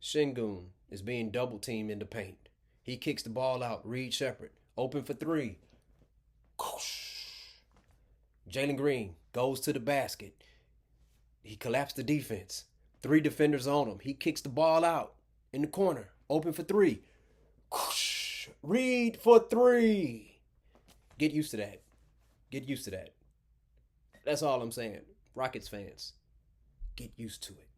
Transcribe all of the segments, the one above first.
Shingun is being double teamed in the paint. He kicks the ball out. Reed Sheppard open for three. Jalen Green goes to the basket. He collapsed the defense. Three defenders on him. He kicks the ball out in the corner. Open for three. Reed for three. Get used to that. Get used to that. That's all I'm saying. Rockets fans, get used to it.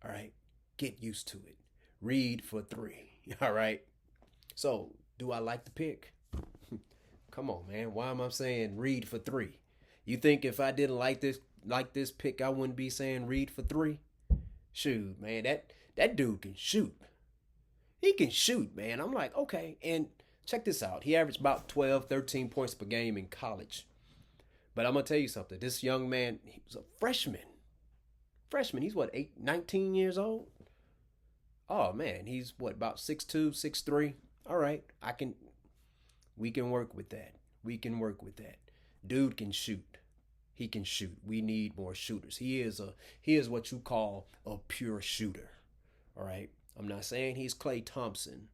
All right? Get used to it. Reed for three. All right? So, do I like the pick? Come on, man. Why am I saying Reed for three? You think if I didn't like this pick, I wouldn't be saying Reed for three? Shoot, man, that dude can shoot. He can shoot, man. I'm like, okay. And check this out. He averaged about 12, 13 points per game in college. But I'm going to tell you something. This young man, he was a freshman. Freshman. He's what, 19 years old? Oh, man. He's what, about 6'2", 6'3"? All right. We can work with that. We can work with that. Dude can shoot. He can shoot. We need more shooters. He is what you call a pure shooter. All right. I'm not saying he's Klay Thompson.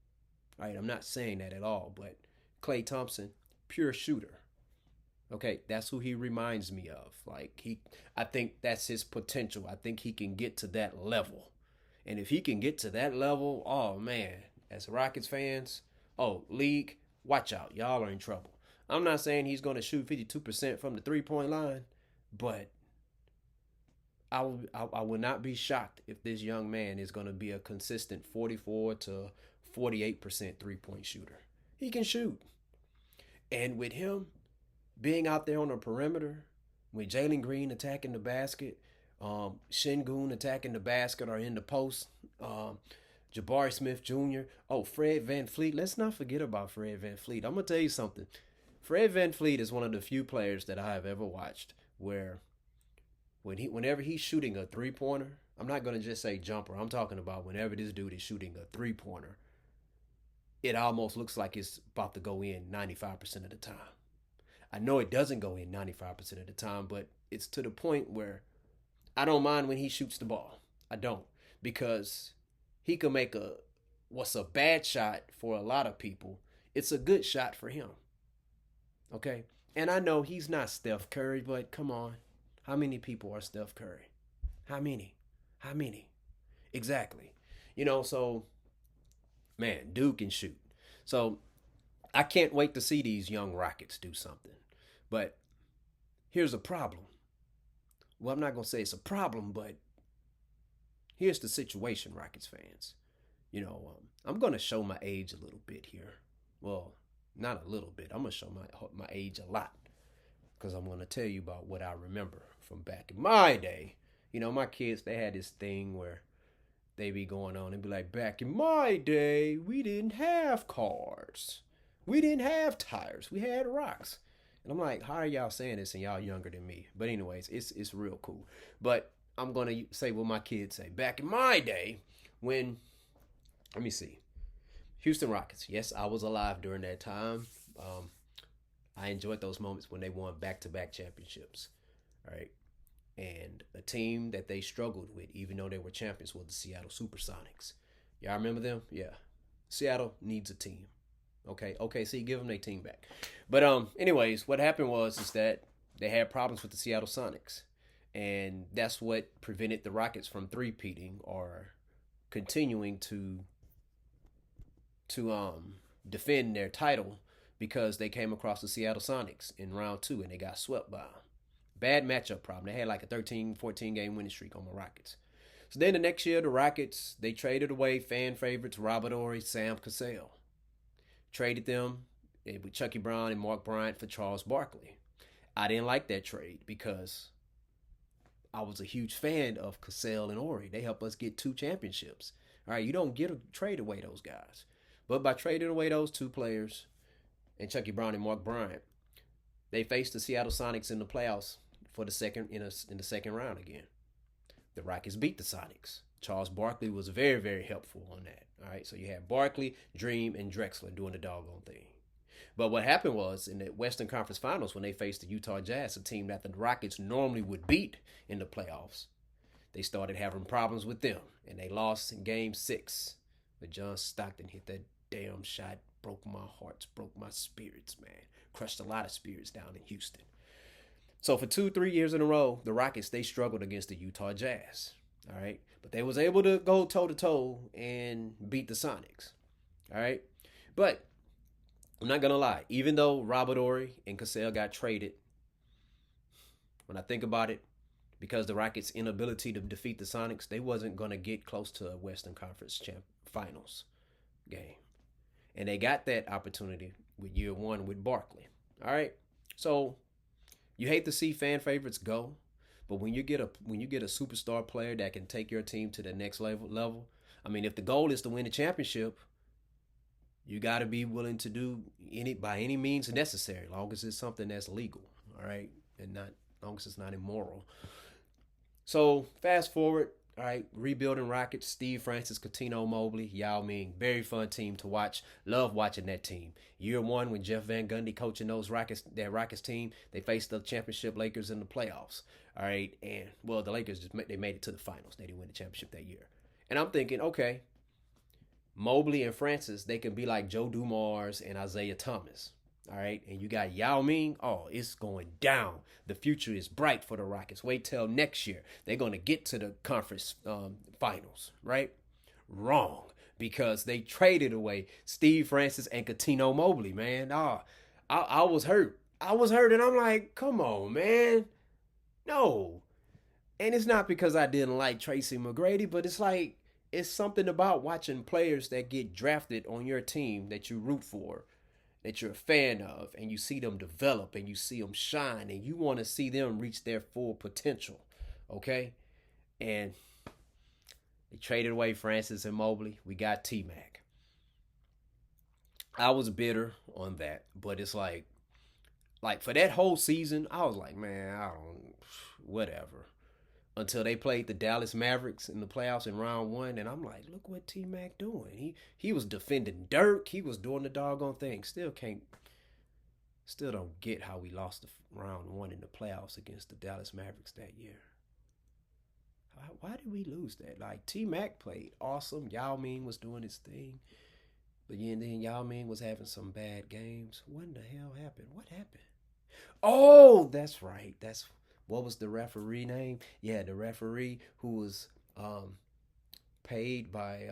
All right. I'm not saying that at all. But Klay Thompson, pure shooter. Okay, that's who he reminds me of. I think that's his potential. I think he can get to that level. And if he can get to that level, oh man, as Rockets fans, oh, league, watch out. Y'all are in trouble. I'm not saying he's going to shoot 52% from the three-point line, but I would not be shocked if this young man is going to be a consistent 44 to 48% three-point shooter. He can shoot. And with him being out there on the perimeter, with Jalen Green attacking the basket, Shingun attacking the basket or in the post, Jabari Smith Jr., Fred Van Fleet. Let's not forget about Fred Van Fleet. I'm going to tell you something. Fred Van Fleet is one of the few players that I have ever watched where whenever he's shooting a three-pointer, I'm not going to just say jumper. I'm talking about whenever this dude is shooting a three-pointer, it almost looks like it's about to go in 95% of the time. I know it doesn't go in 95% of the time, but it's to the point where I don't mind when he shoots the ball. I don't, because he can make what's a bad shot for a lot of people. It's a good shot for him. Okay? And I know he's not Steph Curry, but come on. How many people are Steph Curry? How many? How many? Exactly. So, man, dude can shoot. So, I can't wait to see these young Rockets do something. But here's a problem. Well, I'm not going to say it's a problem, but here's the situation, Rockets fans. I'm going to show my age a little bit here. Well, not a little bit. I'm going to show my age a lot, because I'm going to tell you about what I remember from back in my day. My kids, they had this thing where they be going on and be like, back in my day, we didn't have cars. We didn't have tires. We had rocks. And I'm like, how are y'all saying this and y'all younger than me? But anyways, it's real cool. But I'm going to say what my kids say. Back in my day, when, let me see, Houston Rockets. Yes, I was alive during that time. I enjoyed those moments when they won back-to-back championships. All right. And a team that they struggled with, even though they were champions, was the Seattle Supersonics. Y'all remember them? Yeah. Seattle needs a team. Okay, see, give them their team back. But anyways, what happened is that they had problems with the Seattle Sonics, and that's what prevented the Rockets from three-peating or continuing to defend their title, because they came across the Seattle Sonics in round 2 and they got swept by them. Bad matchup problem. They had like a 13, 14 game winning streak on the Rockets. So then the next year, the Rockets, they traded away fan favorites Robert Horry, Sam Cassell. Traded them with Chucky Brown and Mark Bryant for Charles Barkley. I didn't like that trade because I was a huge fan of Cassell and Horry. They helped us get 2 championships. All right, you don't trade away those guys. But by trading away those 2 players and Chucky Brown and Mark Bryant, they faced the Seattle Sonics in the playoffs for the second round again. The Rockets beat the Sonics. Charles Barkley was very, very helpful on that. All right, so you had Barkley, Dream, and Drexler doing the doggone thing. But what happened was, in the Western Conference Finals, when they faced the Utah Jazz, a team that the Rockets normally would beat in the playoffs, they started having problems with them, and they lost in Game 6. But John Stockton hit that damn shot, broke my hearts, broke my spirits, man. Crushed a lot of spirits down in Houston. So for 2, 3 years in a row, the Rockets, they struggled against the Utah Jazz. All right. But they was able to go toe to toe and beat the Sonics. All right. But I'm not gonna lie, even though Robert Horry and Cassell got traded, when I think about it, because the Rockets' inability to defeat the Sonics, they wasn't gonna get close to a Western Conference Finals game. And they got that opportunity with year one with Barkley. All right. So you hate to see fan favorites go, but when you get a superstar player that can take your team to the next level, I mean, if the goal is to win a championship, you got to be willing to do by any means necessary, as long as it's something that's legal, all right, and not as long as it's not immoral. So fast forward, all right, rebuilding Rockets, Steve Francis, Cuttino Mobley, Yao Ming, very fun team to watch. Love watching that team. Year one, when Jeff Van Gundy coaching that Rockets team, they faced the championship Lakers in the playoffs. All right, and well, the Lakers they made it to the finals. They didn't win the championship that year. And I'm thinking, okay, Mobley and Francis, they can be like Joe Dumars and Isaiah Thomas. All right, and you got Yao Ming. Oh, it's going down. The future is bright for the Rockets. Wait till next year. They're going to get to the conference finals, right? Wrong, because they traded away Steve Francis and Cuttino Mobley, man. I was hurt. And I'm like, come on, man. No. And it's not because I didn't like Tracy McGrady, but it's something about watching players that get drafted on your team that you root for, that you're a fan of, and you see them develop and you see them shine and you want to see them reach their full potential, okay? And they traded away Francis and Mobley. We got T-Mac. I was bitter on that, but it's like for that whole season, I was like, man, whatever. Until they played the Dallas Mavericks in the playoffs in round one, and I'm like, look what T-Mac doing. He was defending Dirk. He was doing the doggone thing. Still don't get how we lost the round one in the playoffs against the Dallas Mavericks that year. Why did we lose that? Like, T-Mac played awesome. Yao Ming was doing his thing. But then Yao Ming was having some bad games. What in the hell happened? What happened? Oh, that's right. What was the referee name? Yeah, the referee who was paid by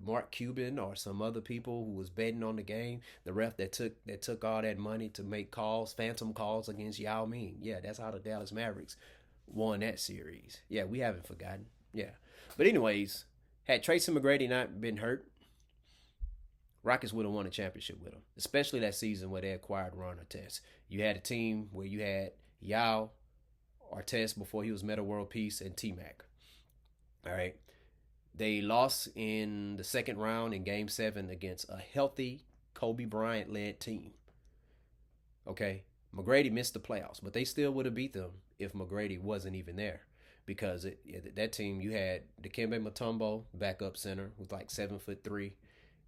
Mark Cuban or some other people who was betting on the game. The ref that took all that money to make phantom calls against Yao Ming. Yeah, that's how the Dallas Mavericks won that series. Yeah, we haven't forgotten. Yeah, but anyways, had Tracy McGrady not been hurt, Rockets would have won a championship with him, especially that season where they acquired Ron Artest. You had a team where you had Yao, Artest before he was Meta World Peace, and T-Mac. All right. They lost in the second round in Game 7 against a healthy Kobe Bryant-led team. Okay. McGrady missed the playoffs, but they still would have beat them if McGrady wasn't even there. Because that team, you had Dikembe Mutombo, backup center, with like 7'3",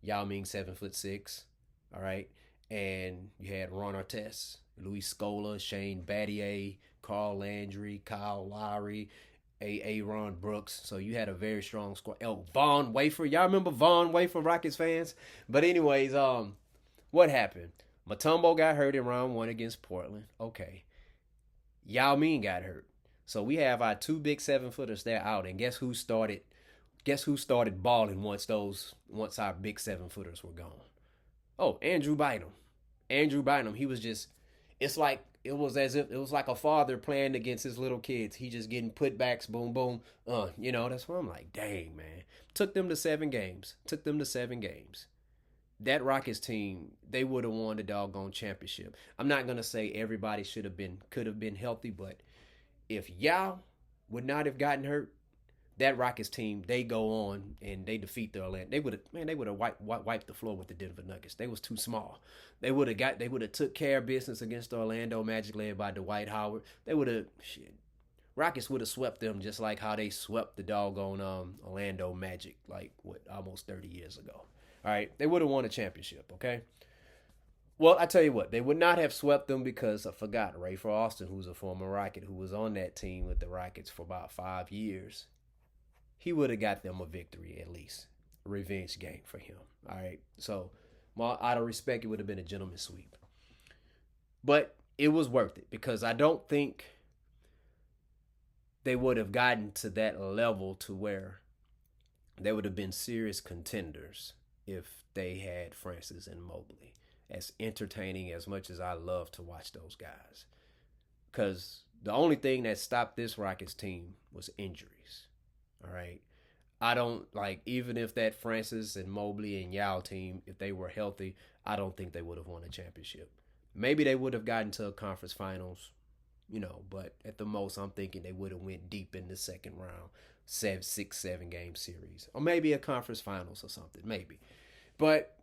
Yao Ming 7'6". All right. And you had Ron Artest, Luis Scola, Shane Battier, Carl Landry, Kyle Lowry, Aaron Brooks. So you had a very strong squad. Oh, Von Wafer. Y'all remember Von Wafer, Rockets fans? But anyways, what happened? Mutombo got hurt in round one against Portland. Okay. Yao Ming got hurt. So we have our two big 7-footers there out. And guess who started balling once our big 7-footers were gone? Oh, Andrew Bynum. He was just, it was as if it was like a father playing against his little kids. He just getting putbacks, boom, boom. That's why I'm like, dang, man. Took them to 7 games. That Rockets team, they would have won the doggone championship. I'm not going to say everybody could have been healthy, but if Yao would not have gotten hurt, that Rockets team, they go on and they defeat the Orlando. They would have wiped the floor with the Denver Nuggets. They was too small. They would have took care of business against the Orlando Magic led by Dwight Howard. Rockets would have swept them just like how they swept the doggone Orlando Magic almost 30 years ago. All right, they would have won a championship. Okay. Well, I tell you what, they would not have swept them because I forgot Rafer Alston, who's a former Rocket, who was on that team with the Rockets for about 5 years. he would have got them a victory at least, a revenge game for him. All right, so out of respect, it would have been a gentleman's sweep, but it was worth it because I don't think they would have gotten to that level to where they would have been serious contenders if they had Francis and Mobley. As entertaining as much as I love to watch those guys, because the only thing that stopped this Rockets team was injuries. All right. I don't like, even if that Francis and Mobley and Yao team, if they were healthy, I don't think they would have won a championship. Maybe they would have gotten to a conference finals, but at the most, I'm thinking they would have went deep in the second round, 6-7 game series, or maybe a conference finals or something, maybe. But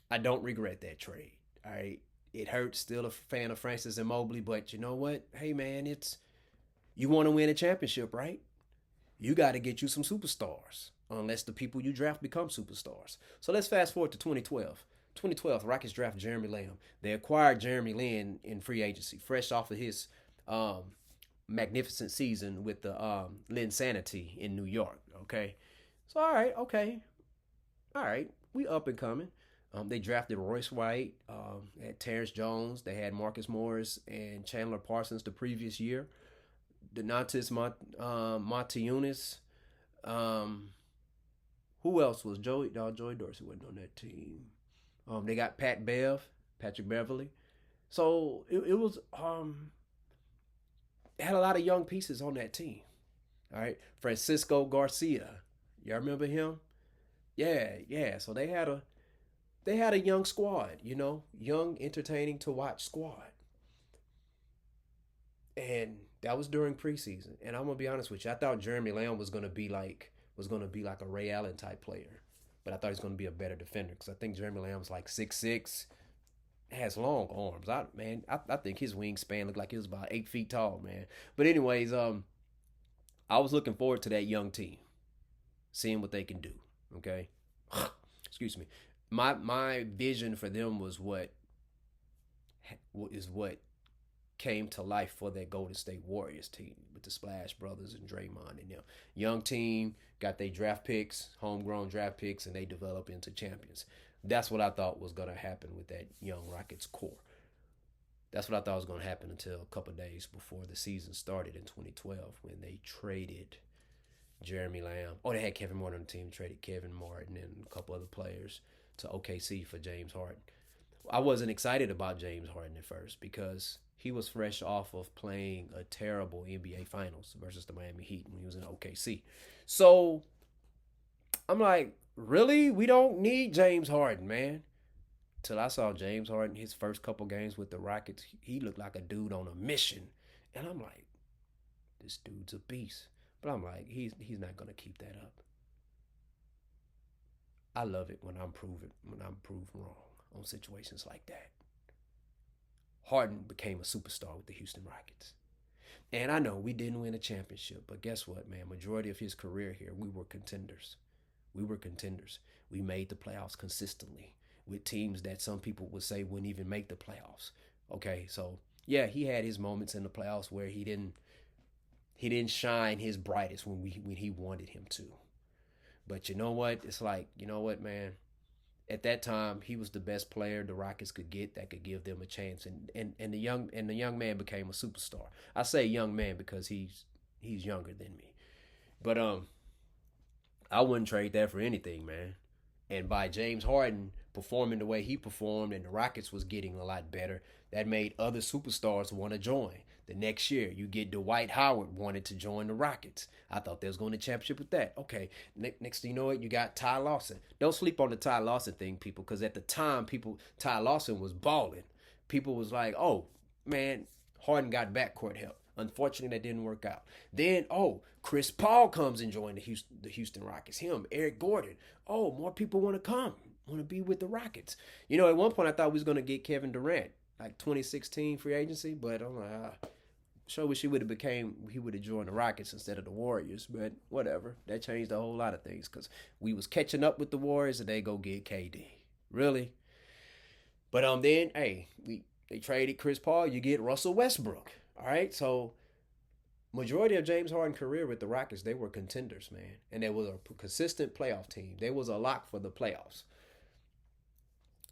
I don't regret that trade. All right. It hurts, still a fan of Francis and Mobley, but you know what? Hey man, you want to win a championship, right? You got to get you some superstars, unless the people you draft become superstars. So let's fast forward to 2012. 2012, Rockets draft Jeremy Lamb. They acquired Jeremy Lin in free agency, fresh off of his magnificent season with the Linsanity in New York. Okay, so all right, we up and coming. They drafted Royce White, had Terrence Jones. They had Marcus Morris and Chandler Parsons the previous year. Donatas Motiejunas. Who else was Joey? No, Joey Dorsey wasn't on that team. They got Patrick Beverly. So it was had a lot of young pieces on that team. All right, Francisco Garcia. Y'all remember him? Yeah. So they had a young squad, young, entertaining to watch squad. And that was during preseason. And I'm gonna be honest with you, I thought Jeremy Lamb was gonna be like a Ray Allen type player, but I thought he was gonna be a better defender because I think Jeremy Lamb's like 6'6", has long arms. I think his wingspan looked like he was about 8 feet tall, man. But anyways, I was looking forward to that young team, seeing what they can do. Okay, excuse me. My vision for them was what came to life for that Golden State Warriors team with the Splash Brothers and Draymond and them. Young team, got their draft picks, homegrown draft picks, and they develop into champions. That's what I thought was going to happen with that young Rockets core. That's what I thought was going to happen until a couple of days before the season started in 2012 when they traded Jeremy Lamb. Oh, they had Kevin Martin on the team, traded Kevin Martin and a couple other players to OKC for James Harden. I wasn't excited about James Harden at first because he was fresh off of playing a terrible NBA Finals versus the Miami Heat when he was in OKC. So I'm like, really? We don't need James Harden, man. Till I saw James Harden his first couple games with the Rockets, he looked like a dude on a mission. And I'm like, this dude's a beast. But I'm like, he's not gonna keep that up. I love it when I'm proven wrong on situations like that. Harden became a superstar with the Houston Rockets. And I know we didn't win a championship, but guess what, man? Majority of his career here, we were contenders. We made the playoffs consistently with teams that some people would say wouldn't even make the playoffs. Okay, so yeah, he had his moments in the playoffs where he didn't shine his brightest when he wanted him to. But you know what? It's like, you know what, man? At that time, he was the best player the Rockets could get that could give them a chance, and the young man became a superstar. I say young man because he's younger than me, but I wouldn't trade that for anything, man. And by James Harden performing the way he performed, and the Rockets was getting a lot better, that made other superstars want to join. The next year, you get Dwight Howard wanted to join the Rockets. I thought they was going to championship with that. Okay, next thing you know it, you got Ty Lawson. Don't sleep on the Ty Lawson thing, people, because at the time, Ty Lawson was balling. People was like, oh, man, Harden got backcourt help. Unfortunately, that didn't work out. Then, Chris Paul comes and joins the Houston Rockets. Him, Eric Gordon. Oh, more people want to be with the Rockets. At one point, I thought we was going to get Kevin Durant, like 2016 free agency, but I'm like, sure wish he would have joined the Rockets instead of the Warriors, but whatever. That changed a whole lot of things because we was catching up with the Warriors and they go get KD. Really? But then, they traded Chris Paul. You get Russell Westbrook. All right, so Majority of James Harden's career with the Rockets, they were contenders, man, and they was a consistent playoff team. They was a lock for the playoffs.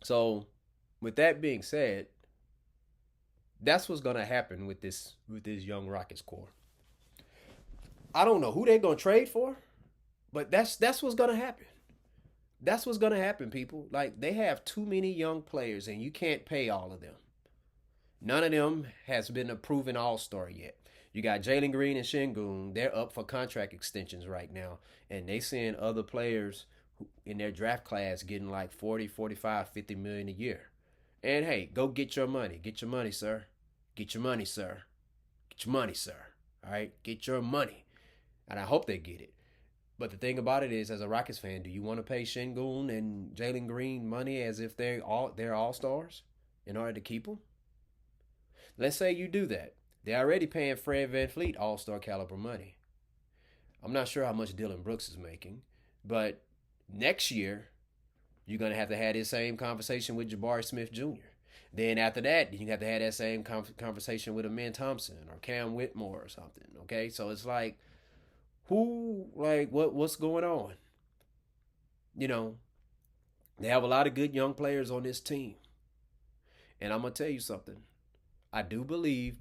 So, with that being said, that's what's gonna happen with this young Rockets core. I don't know who they're gonna trade for, but that's what's gonna happen. That's what's gonna happen, people. Like they have too many young players, and you can't pay all of them. None of them has been a proven all-star yet. You got Jalen Green and Shingun. They're up for contract extensions right now. And they seeing other players in their draft class getting like 40, 45, 50 million a year. And hey, go get your money. Get your money, sir. Get your money, sir. Get your money, sir. All right? Get your money. And I hope they get it. But the thing about it is, as a Rockets fan, do you want to pay Shingun and Jalen Green money as if they're all stars in order to keep them? Let's say you do that. They're already paying Fred VanVleet all-star caliber money. I'm not sure how much Dylan Brooks is making, but next year you're gonna have to have this same conversation with Jabari Smith Jr. Then after that, you have to have that same conversation with Amen Thompson or Cam Whitmore or something. Okay, so it's like, what's going on? You know, they have a lot of good young players on this team, and I'm gonna tell you something. I do believe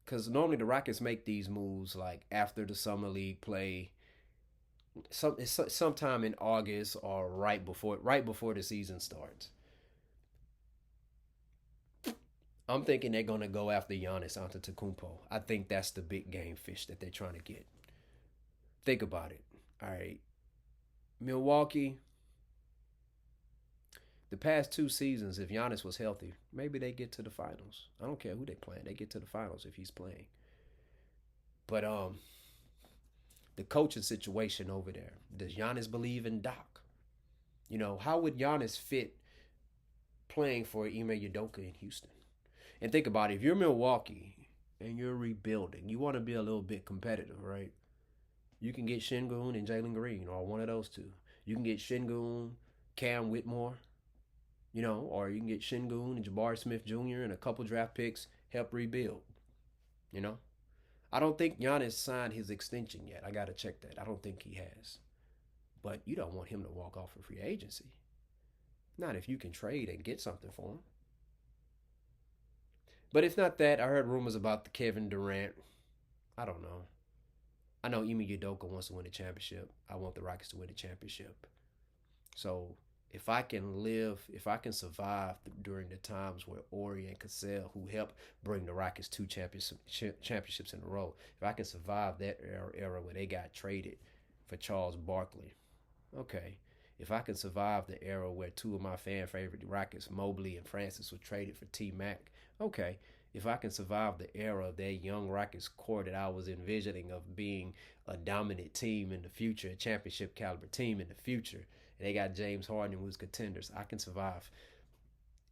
because normally the Rockets make these moves like after the summer league play, sometime in August or right before the season starts. I'm thinking they're gonna go after Giannis Antetokounmpo. I think that's the big game fish that they're trying to get. Think about it. All right, Milwaukee. The past two seasons, if Giannis was healthy, maybe they get to the finals. I don't care who they playing; they get to the finals if he's playing. But the coaching situation over there. Does Giannis believe in Doc? You know, how would Giannis fit playing for Ime Udoka in Houston? And think about it, if you're Milwaukee and you're rebuilding, you want to be a little bit competitive, right? You can get Shingun and Jalen Green, or one of those two. You can get Shingun, Cam Whitmore, or you can get Shingun and Jabari Smith Jr. and a couple draft picks, help rebuild, you know? I don't think Giannis signed his extension yet. I got to check that. I don't think he has. But you don't want him to walk off for free agency. Not if you can trade and get something for him. But if not that, I heard rumors about the Kevin Durant. I don't know. I know Ime Udoka wants to win a championship. I want the Rockets to win a championship. So if I can survive during the times where Ori and Cassell, who helped bring the Rockets two championships in a row, if I can survive that era where they got traded for Charles Barkley, okay. If I can survive the era where two of my fan favorite Rockets, Mobley and Francis, were traded for T-Mac, okay. If I can survive the era of that young Rockets core that I was envisioning of being a dominant team in the future, a championship caliber team in the future, and they got James Harden who's contenders, I can survive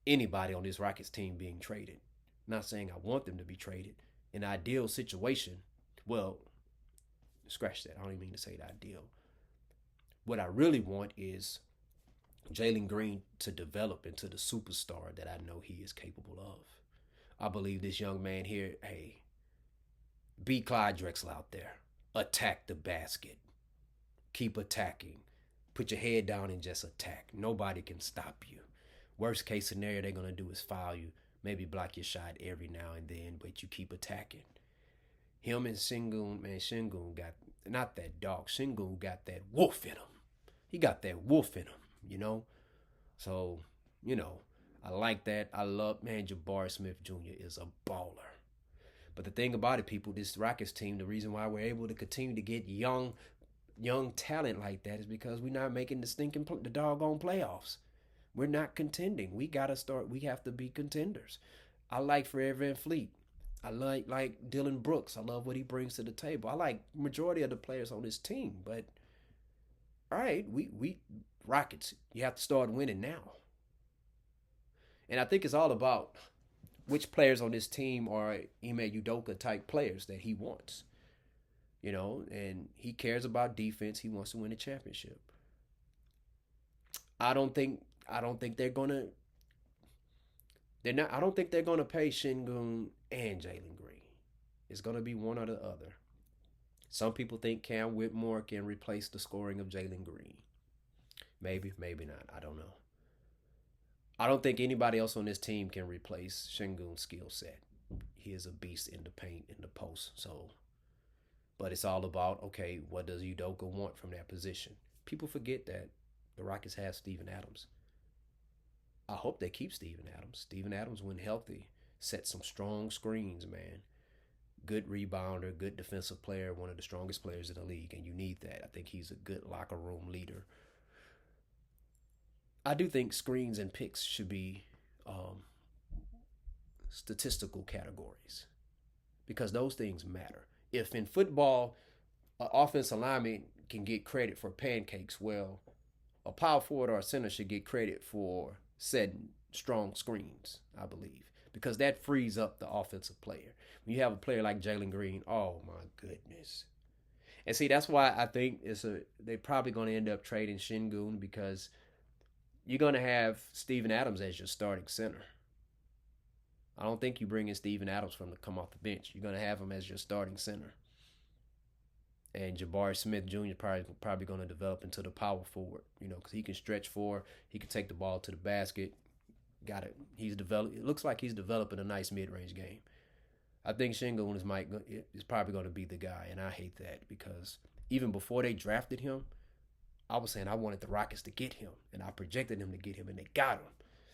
anybody on this Rockets team being traded. I'm not saying I want them to be traded. In an ideal situation, well, scratch that. I don't even mean to say the ideal. What I really want is Jalen Green to develop into the superstar that I know he is capable of. I believe this young man here, hey, be Clyde Drexler out there. Attack the basket. Keep attacking. Put your head down and just attack. Nobody can stop you. Worst case scenario they're going to do is foul you. Maybe block your shot every now and then, but you keep attacking. Him and Shingun, man, Shingun got, not that dog, Shingun got that wolf in him. He got that wolf in him, So, I like that. I love, man, Jabari Smith Jr. is a baller. But the thing about it, people, this Rockets team, the reason why we're able to continue to get young talent like that is because we're not making the doggone playoffs. We're not contending. We have to be contenders. I like Fred VanVleet. I like Dylan Brooks. I love what he brings to the table. I like majority of the players on this team, but all right, we Rockets, you have to start winning now. And I think it's all about which players on this team are Ime Udoka type players that he wants. And he cares about defense. He wants to win a championship. I don't think they're gonna. I don't think they're gonna pay Shingun and Jalen Green. It's going to be one or the other. Some people think Cam Whitmore can replace the scoring of Jalen Green. Maybe, maybe not. I don't know. I don't think anybody else on this team can replace Şengün's skill set. He is a beast in the paint, in the post. So, but it's all about, okay, what does Udoka want from that position? People forget that the Rockets have Steven Adams. I hope they keep Steven Adams. Steven Adams, when healthy, set some strong screens, man. Good rebounder, good defensive player, one of the strongest players in the league, and you need that. I think he's a good locker room leader. I do think screens and picks should be statistical categories because those things matter. If in football, an offensive lineman can get credit for pancakes, well, a power forward or a center should get credit for setting strong screens, I believe, because that frees up the offensive player. When you have a player like Jalen Green, oh my goodness. And see, that's why I think they're probably going to end up trading Şengün because you're going to have Steven Adams as your starting center. I don't think you bring in Steven Adams from to come off the bench. You're going to have him as your starting center. And Jabari Smith Jr. is probably going to develop into the power forward, because he can stretch forward. He can take the ball to the basket. Got it. He's developed. It looks like he's developing a nice mid-range game. I think Şengün is probably going to be the guy, and I hate that because even before they drafted him, I was saying I wanted the Rockets to get him, and I projected them to get him, and they got him.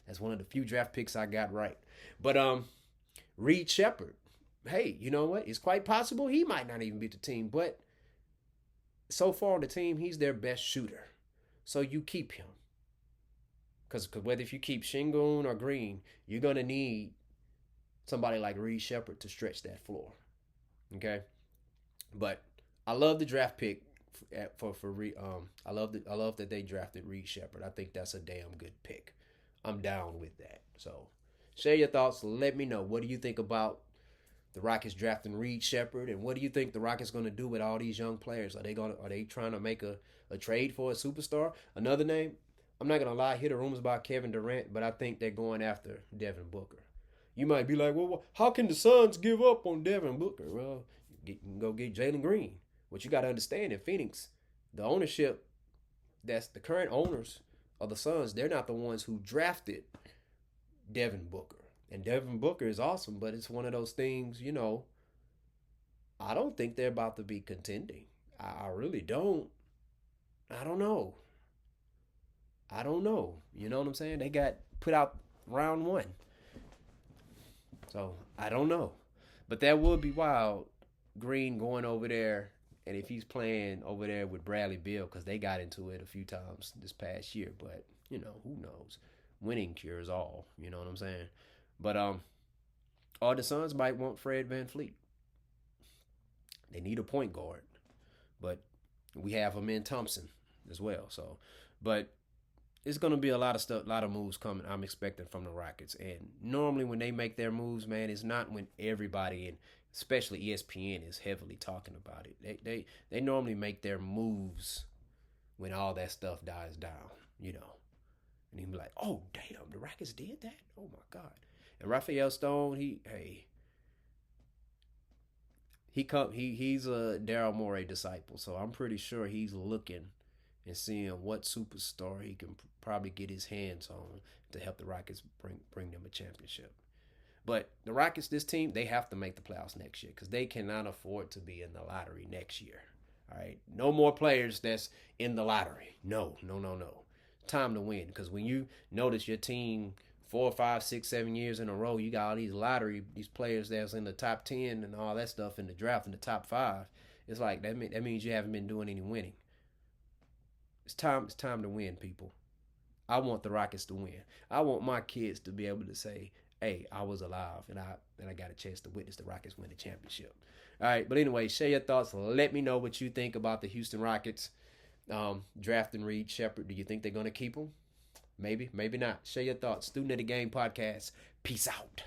That's one of the few draft picks I got right. But Reed Sheppard, hey, you know what? It's quite possible he might not even be the team, but so far on the team, he's their best shooter. So you keep him. Because whether if you keep Şengün or Green, you're going to need somebody like Reed Sheppard to stretch that floor. Okay? But I love the draft pick I love that they drafted Reed Sheppard. I think that's a damn good pick. I'm down with that. So share your thoughts. Let me know. What do you think about the Rockets drafting Reed Sheppard, and what do you think the Rockets going to do with all these young players? Are they trying to make a trade for a superstar? Another name, I'm not going to lie, I hear the rumors about Kevin Durant, but I think they're going after Devin Booker. You might be like, well, how can the Suns give up on Devin Booker? Well, you can go get Jalen Green. What you got to understand in Phoenix, the ownership, that's the current owners of the Suns, they're not the ones who drafted Devin Booker. And Devin Booker is awesome, but it's one of those things, I don't think they're about to be contending. I really don't. I don't know. You know what I'm saying? They got put out round one. So, I don't know. But that would be wild, Green going over there, and if he's playing over there with Bradley Beal, because they got into it a few times this past year. But, who knows? Winning cures all. You know what I'm saying? But or the Suns might want Fred VanVleet. They need a point guard, but we have Amen Thompson as well. So, but it's gonna be a lot of moves coming. I'm expecting from the Rockets, and normally when they make their moves, man, it's not when everybody and especially ESPN is heavily talking about it. They normally make their moves when all that stuff dies down, And he'd be like, "Oh damn, the Rockets did that! Oh my God!" And Raphael Stone, he's a Daryl Morey disciple, so I'm pretty sure he's looking and seeing what superstar he can probably get his hands on to help the Rockets bring them a championship. But the Rockets, this team, they have to make the playoffs next year because they cannot afford to be in the lottery next year. All right, no more players that's in the lottery. No. Time to win, because when you notice your team 4, 5, 6, 7 years in a row, you got all these players that's in the top 10 and all that stuff in the draft in the top 5. It's like that means you haven't been doing any winning. It's time to win, people. I want the Rockets to win. I want my kids to be able to say, "Hey, I was alive and I got a chance to witness the Rockets win the championship." All right, but anyway, share your thoughts. Let me know what you think about the Houston Rockets drafting Reed Sheppard. Do you think they're going to keep him? Maybe, maybe not. Share your thoughts. Student of the Game podcast. Peace out.